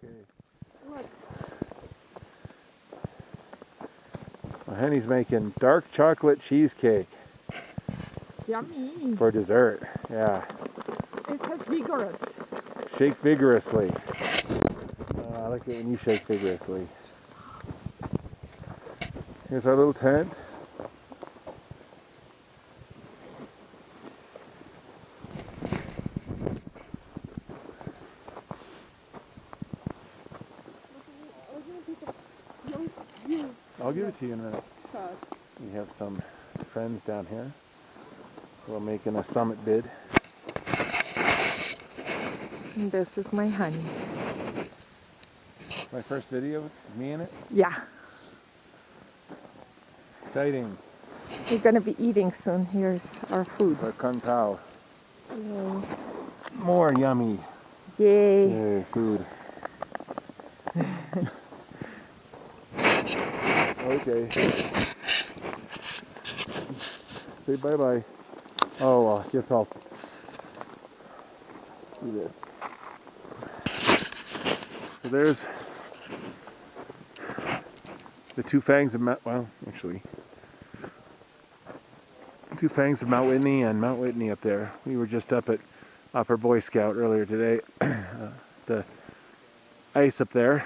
Okay. Look. Well, Henny's making dark chocolate cheesecake Yummy. for dessert. Yeah. It says vigorous. Shake vigorously. I like it when you shake vigorously. Here's our little tent. I'll give it to you in a minute. We have some friends down here who are making a summit bid. And this is my honey. My first video with me in it. Yeah. Exciting. We're going to be eating soon. Here's our food. Our kung pao. Yay. More yummy. Yay. Yay, food. Okay. Say bye-bye. Oh, well, I guess I'll do this. So there's the two fangs of Mount, well, actually, two fangs of Mount Whitney and Mount Whitney up there. We were just up at Upper Boyscout earlier today. The ice up there.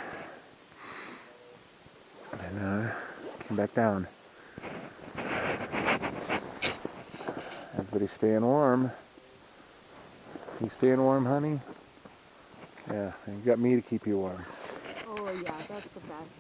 And came back down. Everybody's staying warm. You staying warm, honey? Yeah, and you got me to keep you warm. Oh yeah, that's the best.